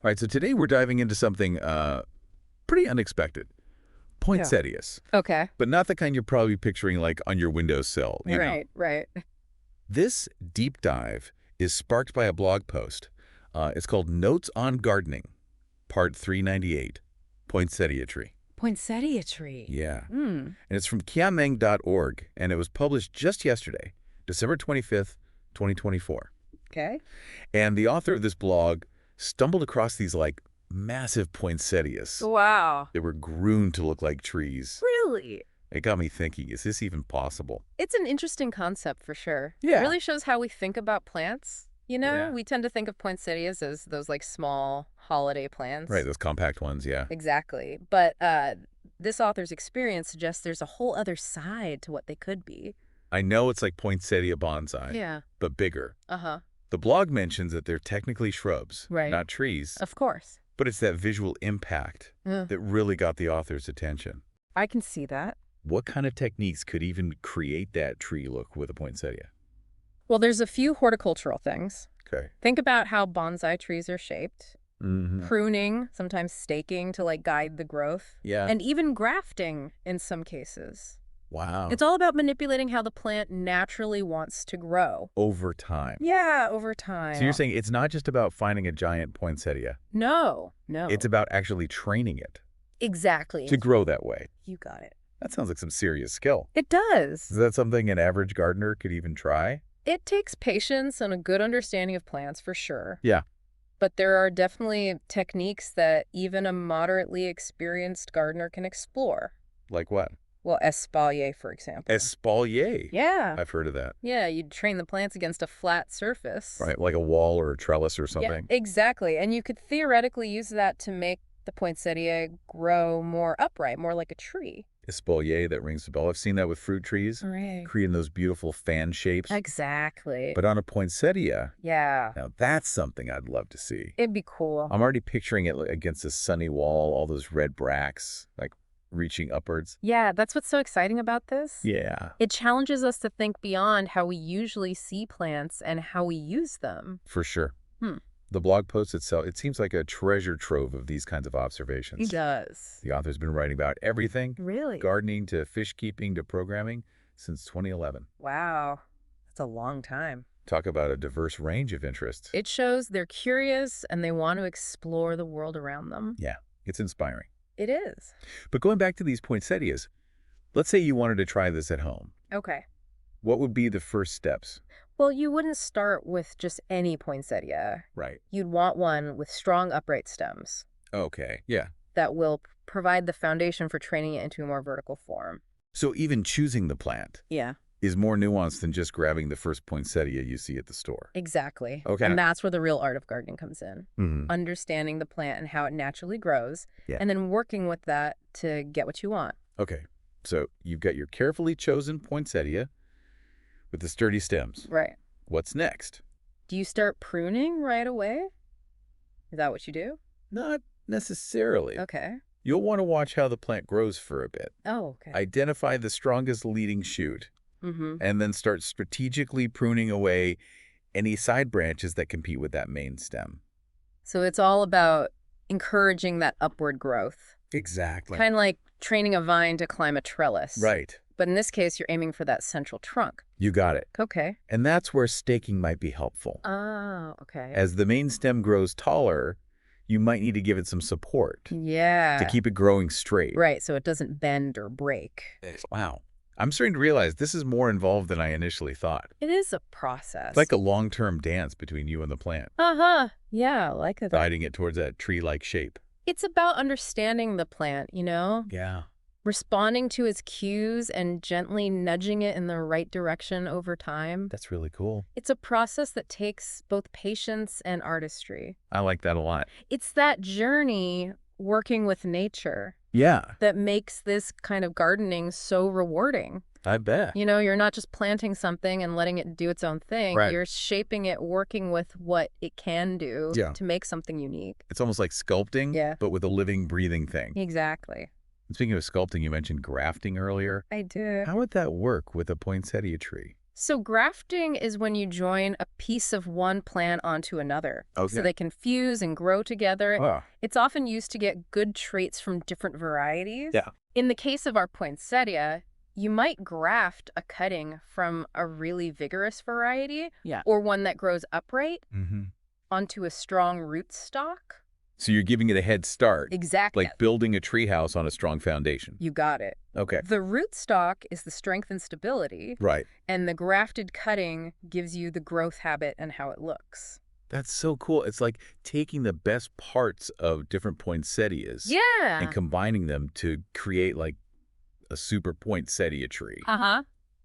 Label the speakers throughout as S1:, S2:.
S1: All right, so today we're diving into something pretty unexpected.
S2: Yeah.
S1: Poinsettias.
S2: Okay.
S1: But not the kind you're probably picturing like on your windowsill, you know.
S2: Right.
S1: This deep dive is sparked by a blog post. It's called Notes on Gardening, Part 398, Poinsettia Tree.
S2: Poinsettia tree.
S1: Yeah.
S2: Hmm.
S1: And it's from kiameng.org, and it was published just yesterday, December 25th, 2024.
S2: Okay.
S1: And the author of this blog stumbled across these, like, massive poinsettias.
S2: Wow.
S1: They were groomed to look like trees.
S2: Really?
S1: It got me thinking, is this even possible?
S2: It's an interesting concept for sure.
S1: Yeah.
S2: It really shows how we think about plants.
S1: Yeah.
S2: We tend to think of poinsettias as those like small holiday plants.
S1: Right, those compact ones, yeah.
S2: Exactly. But this author's experience suggests there's a whole other side to what they could be.
S1: I know it's like poinsettia bonsai,
S2: Yeah.
S1: but bigger.
S2: Uh-huh.
S1: The blog mentions that they're technically shrubs,
S2: Right.
S1: not trees,
S2: Of course.
S1: but it's that visual impact that really got the author's attention.
S2: I can see that.
S1: What kind of techniques could even create that tree look with a poinsettia?
S2: Well, there's a few horticultural things.
S1: Okay.
S2: Think about how bonsai trees are shaped.
S1: Mm-hmm.
S2: Pruning, sometimes staking to like guide the growth.
S1: Yeah.
S2: And even grafting in some cases.
S1: Wow.
S2: It's all about manipulating how the plant naturally wants to grow.
S1: Over time.
S2: Yeah, over time.
S1: So you're saying it's not just about finding a giant poinsettia.
S2: No.
S1: It's about actually training it
S2: Exactly.
S1: to grow that way.
S2: You got it.
S1: That sounds like some serious skill.
S2: It does.
S1: Is that something an average gardener could even try?
S2: It takes patience and a good understanding of plants for sure.
S1: Yeah.
S2: But there are definitely techniques that even a moderately experienced gardener can explore.
S1: Like what?
S2: Well, espalier, for example.
S1: Espalier.
S2: Yeah.
S1: I've heard of that.
S2: Yeah, you'd train the plants against a flat surface.
S1: Right, like a wall or a trellis or something.
S2: Yeah, exactly. And you could theoretically use that to make the poinsettia grow more upright, more like a tree.
S1: Espalier, that rings the bell. I've seen that with fruit trees,
S2: Right.
S1: creating those beautiful fan shapes.
S2: Exactly.
S1: But on a poinsettia,
S2: Yeah.
S1: now that's something I'd love to see.
S2: It'd be cool.
S1: I'm already picturing it against a sunny wall, all those red bracts, like reaching upwards.
S2: Yeah, that's what's so exciting about this.
S1: Yeah,
S2: It challenges us to think beyond how we usually see plants and how we use them.
S1: for sure.
S2: Hmm.
S1: The blog post itself, it seems like a treasure trove of these kinds of observations.
S2: It does.
S1: The author's been writing about everything,
S2: Really?
S1: gardening to fish keeping to programming, since 2011.
S2: Wow. That's a long time.
S1: Talk about a diverse range of interests.
S2: It shows they're curious and they want to explore the world around them.
S1: Yeah, it's inspiring.
S2: It is.
S1: But going back to these poinsettias, let's say you wanted to try this at home.
S2: Okay.
S1: What would be the first steps?
S2: Well, you wouldn't start with just any poinsettia.
S1: Right.
S2: You'd want one with strong upright stems
S1: Okay, yeah.
S2: that will provide the foundation for training it into a more vertical form.
S1: So even choosing the plant
S2: Yeah,
S1: is more nuanced than just grabbing the first poinsettia you see at the store.
S2: exactly.
S1: Okay.
S2: And that's where the real art of gardening comes in.
S1: Mm-hmm.
S2: Understanding the plant and how it naturally grows,
S1: Yeah.
S2: and then working with that to get what you want.
S1: Okay, so you've got your carefully chosen poinsettia with the sturdy stems.
S2: Right.
S1: What's next?
S2: Do you start pruning right away? Is that what you do?
S1: Not necessarily.
S2: Okay.
S1: You'll want to watch how the plant grows for a bit.
S2: Oh, okay.
S1: Identify the strongest leading shoot,
S2: Mm-hmm.
S1: and then start strategically pruning away any side branches that compete with that main stem.
S2: So it's all about encouraging that upward growth.
S1: Exactly.
S2: Kind of like training a vine to climb a trellis.
S1: Right.
S2: But in this case, you're aiming for that central trunk.
S1: You got it.
S2: Okay.
S1: And that's where staking might be helpful.
S2: Oh, okay.
S1: As the main stem grows taller, you might need to give it some support
S2: Yeah.
S1: to keep it growing straight.
S2: Right, so it doesn't bend or break.
S1: Wow. I'm starting to realize this is more involved than I initially thought.
S2: It is a process.
S1: It's like a long-term dance between you and the plant,
S2: Uh-huh. Yeah, I like that.
S1: guiding it towards that tree-like shape.
S2: It's about understanding the plant,
S1: Yeah.
S2: responding to its cues and gently nudging it in the right direction over time.
S1: That's really cool.
S2: It's a process that takes both patience and artistry.
S1: I like that a lot.
S2: It's that journey working with nature
S1: Yeah,
S2: that makes this kind of gardening so rewarding.
S1: I bet.
S2: You're not just planting something and letting it do its own thing.
S1: Right.
S2: You're shaping it, working with what it can do
S1: Yeah.
S2: to make something unique.
S1: It's almost like sculpting,
S2: Yeah.
S1: but with a living, breathing thing.
S2: Exactly.
S1: And speaking of sculpting, you mentioned grafting earlier.
S2: I do.
S1: How would that work with a poinsettia tree?
S2: So grafting is when you join a piece of one plant onto another, so
S1: Okay.
S2: they can fuse and grow together.
S1: Ah,
S2: It's often used to get good traits from different varieties.
S1: yeah.
S2: In the case of our poinsettia, you might graft a cutting from a really vigorous variety
S3: Yeah.
S2: or one that grows upright
S1: Mm-hmm.
S2: onto a strong rootstock.
S1: So you're giving it a head start,
S2: Exactly.
S1: like building a treehouse on a strong foundation.
S2: You got it.
S1: Okay.
S2: The rootstock is the strength and stability,
S1: Right.
S2: and the grafted cutting gives you the growth habit and how it looks.
S1: That's so cool. It's like taking the best parts of different poinsettias
S2: Yeah.
S1: and combining them to create like a super poinsettia tree.
S2: Uh-huh.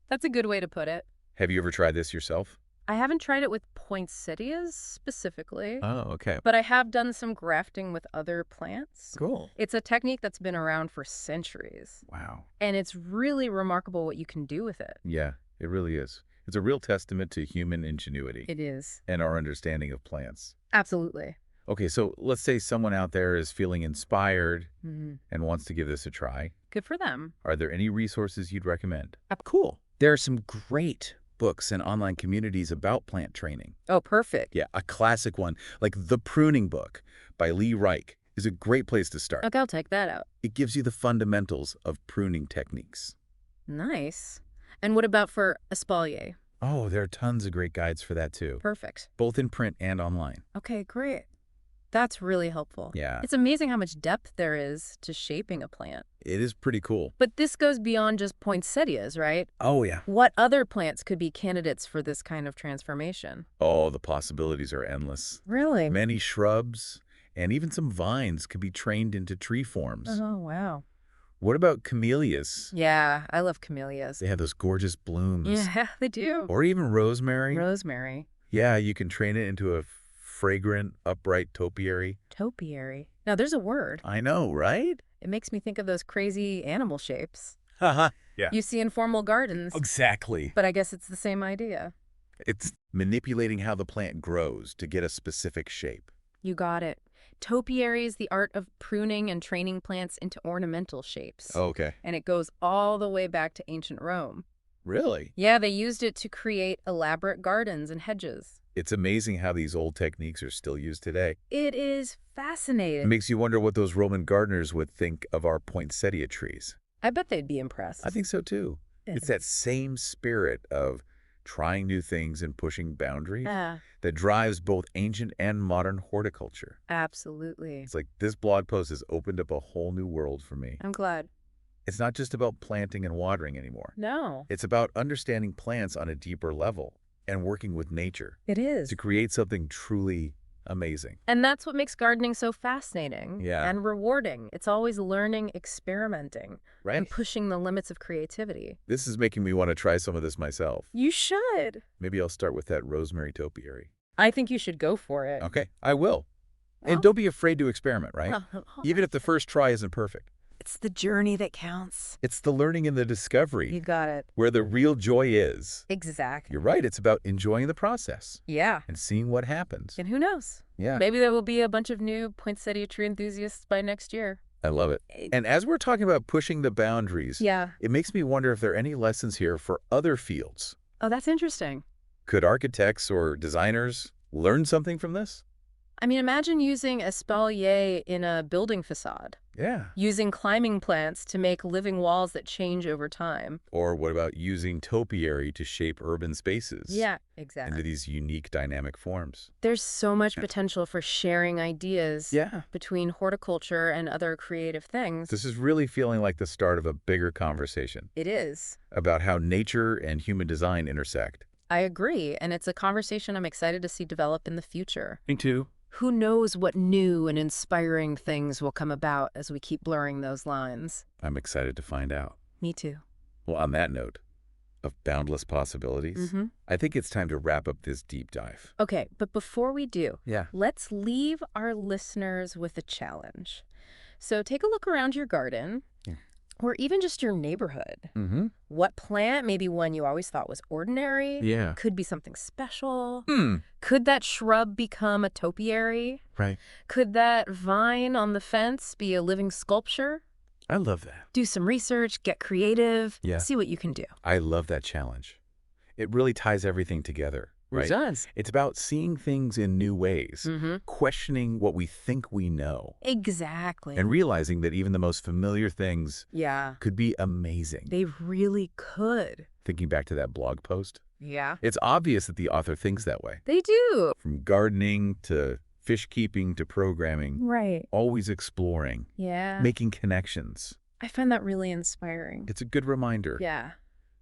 S2: That's a good way to put it.
S1: Have you ever tried this yourself?
S2: I haven't tried it with poinsettias specifically,
S1: Oh, okay.
S2: but I have done some grafting with other plants.
S1: Cool.
S2: It's a technique that's been around for centuries,
S1: Wow.
S2: and it's really remarkable what you can do with it.
S1: Yeah, it really is. It's a real testament to human ingenuity
S2: It is.
S1: and our understanding of plants.
S2: Absolutely.
S1: Okay, so let's say someone out there is feeling inspired
S2: Mhm.
S1: and wants to give this a try.
S2: Good for them.
S1: Are there any resources you'd recommend?
S3: Cool. There are some great books and online communities about plant training.
S2: Oh, perfect.
S1: Yeah, a classic one, like The Pruning Book by Lee Reich, is a great place to start.
S2: Okay, I'll take that out.
S1: It gives you the fundamentals of pruning techniques.
S2: Nice. And what about for espalier?
S1: Oh, there are tons of great guides for that too,
S2: Perfect.
S1: both in print and online.
S2: Okay, great. That's really helpful.
S1: Yeah,
S2: It's amazing how much depth there is to shaping a plant.
S1: it is pretty cool.
S2: But this goes beyond just poinsettias, right?
S1: Oh, yeah.
S2: What other plants could be candidates for this kind of transformation?
S1: Oh, the possibilities are endless.
S2: Really?
S1: Many shrubs and even some vines could be trained into tree forms.
S2: Oh, wow.
S1: What about camellias?
S2: Yeah, I love camellias.
S1: They have those gorgeous blooms.
S2: Yeah, they do.
S1: Or even rosemary.
S2: Rosemary.
S1: Yeah, you can train it into a fragrant, upright topiary.
S2: Topiary. Now, there's a word.
S1: I know, right?
S2: It makes me think of those crazy animal shapes
S1: Haha. Yeah.
S2: you see in formal gardens.
S1: Exactly.
S2: But I guess it's the same idea.
S1: It's manipulating how the plant grows to get a specific shape.
S2: You got it. Topiary is the art of pruning and training plants into ornamental shapes.
S1: Okay.
S2: And it goes all the way back to ancient Rome.
S1: Really?
S2: Yeah, they used it to create elaborate gardens and hedges.
S1: It's amazing how these old techniques are still used today.
S2: It is
S1: It
S2: fascinating.
S1: makes you wonder what those Roman gardeners would think of our poinsettia trees.
S2: I bet they'd be impressed.
S1: I think so too. It's that same spirit of trying new things and pushing boundaries
S2: Yeah,
S1: that drives both ancient and modern horticulture.
S2: absolutely.
S1: It's like this blog post has opened up a whole new world for me.
S2: I'm glad.
S1: It's not just about planting and watering anymore.
S2: No,
S1: It's about understanding plants on a deeper level and working with nature
S2: it is.
S1: to create something truly amazing.
S2: And that's what makes gardening so fascinating
S1: Yeah.
S2: and rewarding. It's always learning, experimenting,
S1: Right?
S2: and pushing the limits of creativity.
S1: This is making me want to try some of this myself.
S2: You should.
S1: Maybe I'll start with that rosemary topiary.
S2: I think you should go for it.
S1: Okay, I will.
S2: Well-
S1: And don't be afraid to experiment, right? Even if the first try isn't perfect.
S2: It's the journey that counts.
S1: It's the learning and the
S2: You
S1: discovery
S2: got it.
S1: where the real joy is.
S2: Exactly.
S1: You're right, it's about enjoying the process
S2: Yeah.
S1: and seeing what happens.
S2: And who knows?
S1: Yeah,
S2: Maybe there will be a bunch of new poinsettia tree enthusiasts by next year.
S1: I love it. And as we're talking about pushing the boundaries,
S2: Yeah.
S1: it makes me wonder if there are any lessons here for other fields.
S2: Oh, that's interesting.
S1: Could architects or designers learn something from this?
S2: I mean, imagine using espalier in a building facade,
S1: Yeah.
S2: using climbing plants to make living walls that change over time.
S1: Or what about using topiary to shape urban spaces?
S2: Yeah,
S1: Into
S2: exactly.
S1: these unique dynamic forms.
S2: There's so much potential for sharing ideas
S1: Yeah.
S2: between horticulture and other creative things.
S1: This is really feeling like the start of a bigger conversation
S2: It is.
S1: about how nature and human design intersect.
S2: I agree, and it's a conversation I'm excited to see develop in the future.
S1: Me too.
S2: Who knows what new and inspiring things will come about as we keep blurring those lines.
S1: I'm excited to find out.
S2: Me too.
S1: Well, on that note of boundless possibilities,
S2: Mm-hmm.
S1: I think it's time to wrap up this deep dive.
S2: Okay, but before we do,
S1: Yeah.
S2: let's leave our listeners with a challenge. So take a look around your garden,
S1: Yeah.
S2: or even just your neighborhood.
S1: Mm-hmm.
S2: What plant, maybe one you always thought was ordinary,
S1: Yeah.
S2: could be something special?
S1: Hmm.
S2: Could that shrub become a topiary?
S1: Right.
S2: Could that vine on the fence be a living sculpture?
S1: I love that.
S2: Do some research, get creative,
S1: Yeah.
S2: see what you can do.
S1: I love that challenge. It really ties everything together,
S3: It
S1: right?
S3: does.
S1: It's about seeing things in new ways,
S2: Mm-hmm.
S1: questioning what we think we know,
S2: Exactly.
S1: and realizing that even the most familiar things
S2: Yeah,
S1: could be amazing.
S2: they really could.
S1: Thinking back to that blog post,
S2: Yeah.
S1: it's obvious that the author thinks that way.
S2: They do.
S1: From gardening to fish keeping to programming,
S2: Right.
S1: always exploring,
S2: Yeah.
S1: making connections.
S2: I find that really inspiring.
S1: It's a good reminder
S2: Yeah,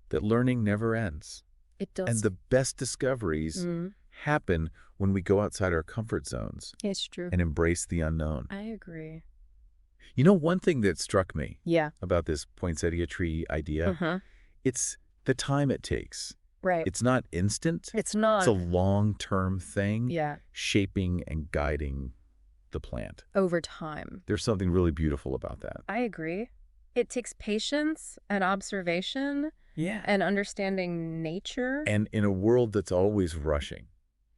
S1: that learning never ends.
S2: it does.
S1: And the best discoveries happen when we go outside our comfort zones
S2: It's true.
S1: and embrace the unknown.
S2: I agree.
S1: You know, one thing that struck me
S2: Yeah.
S1: about this poinsettia tree idea,
S2: Uh-huh.
S1: it's the time it takes.
S2: Right.
S1: It's not instant.
S2: It's not.
S1: It's a long-term thing,
S2: Yeah.
S1: shaping and guiding the plant.
S2: Over time.
S1: There's something really beautiful about that.
S2: I agree. It takes patience and observation
S3: Yeah.
S2: and understanding nature.
S1: And in a world that's always rushing,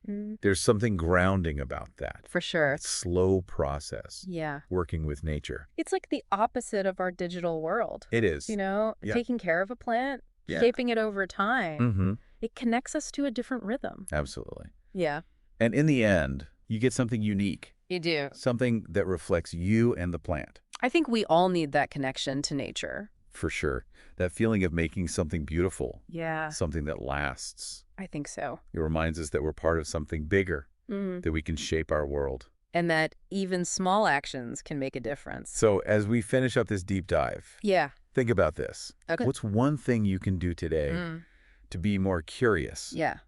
S2: Mm,
S1: there's something grounding about that.
S2: for sure.
S1: That slow process,
S2: Yeah.
S1: working with nature.
S2: It's like the opposite of our digital world.
S1: It is.
S2: You know,
S1: Yeah.
S2: taking care of a plant,
S1: Yeah.
S2: shaping it over time.
S1: Mm-hmm.
S2: It connects us to a different rhythm.
S1: Absolutely.
S2: Yeah.
S1: And in the end, you get something unique,
S2: You do.
S1: something that reflects you and the plant.
S2: I think we all need that connection to nature.
S1: For sure. That feeling of making something beautiful,
S2: Yeah,
S1: something that lasts.
S2: I think so.
S1: It reminds us that we're part of something bigger, that we can shape our world.
S2: And that even small actions can make a difference.
S1: So as we finish up this deep dive,
S2: Yeah.
S1: think about this.
S2: Okay.
S1: What's one thing you can do today
S2: Mm.
S1: to be more curious,
S2: Yeah.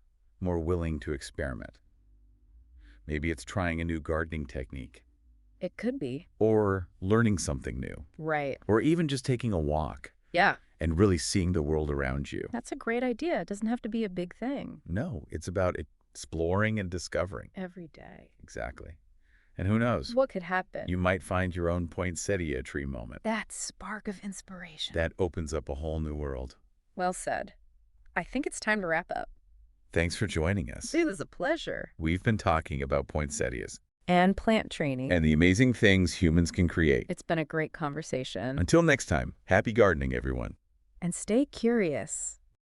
S1: more willing to experiment? Maybe it's trying a new gardening technique,
S2: It could be.
S1: or learning something new,
S2: Right.
S1: or even just taking a walk
S2: Yeah.
S1: and really seeing the world around you.
S2: That's a great idea. It doesn't have to be a big thing.
S1: No, it's about exploring and discovering.
S2: Every day.
S1: Exactly. And who knows?
S2: What could happen?
S1: You might find your own poinsettia tree moment.
S2: That spark of inspiration.
S1: That opens up a whole new world.
S2: Well said. I think it's time to wrap up.
S1: Thanks for joining us.
S2: It was a pleasure.
S1: We've been talking about poinsettias
S2: And plant training.
S1: and the amazing things humans can create.
S2: It's been a great conversation.
S1: Until next time, happy gardening, everyone.
S2: And stay curious.